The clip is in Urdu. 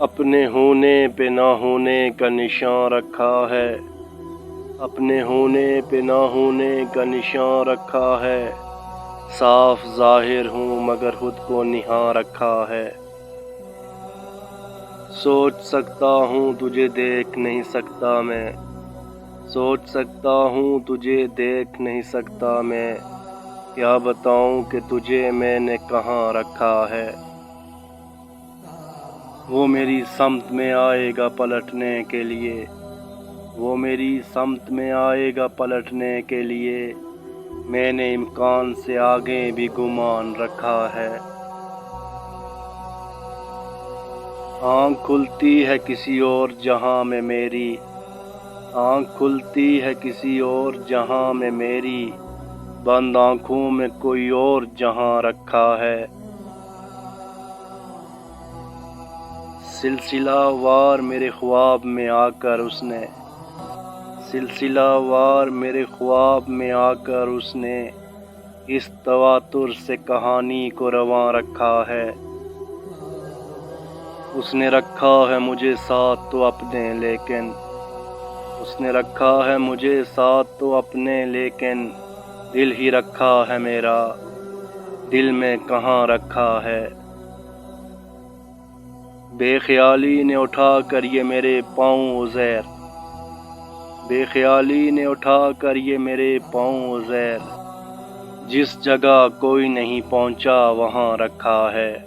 اپنے ہونے پہ نہ ہونے کا نشان رکھا ہے، اپنے ہونے پہ نہ ہونے کا نشان رکھا ہے، صاف ظاہر ہوں مگر خود کو نہاں رکھا ہے۔ سوچ سکتا ہوں تجھے دیکھ نہیں سکتا میں، سوچ سکتا ہوں تجھے دیکھ نہیں سکتا میں، کیا بتاؤں کہ تجھے میں نے کہاں رکھا ہے۔ وہ میری سمت میں آئے گا پلٹنے کے لیے، وہ میری سمت میں آئے گا پلٹنے کے لیے، میں نے امکان سے آگے بھی گمان رکھا ہے۔ آنکھ کھلتی ہے کسی اور جہاں میں میری، آنکھ کھلتی ہے کسی اور جہاں میں میری، بند آنکھوں میں کوئی اور جہاں رکھا ہے۔ سلسلہ وار میرے خواب میں آ کر اس نے، سلسلہ وار میرے خواب میں آ کر اس نے، اس تواتر سے کہانی کو رواں رکھا ہے۔ اس نے رکھا ہے مجھے ساتھ تو اپنے لیکن، اس نے رکھا ہے مجھے ساتھ تو اپنے لیکن، دل ہی رکھا ہے میرا، دل میں کہاں رکھا ہے۔ بے خیالی نے اٹھا کر یہ میرے پاؤں عزیر، بے خیالی نے اٹھا کر یہ میرے پاؤں عزیر، جس جگہ کوئی نہیں پہنچا وہاں رکھا ہے۔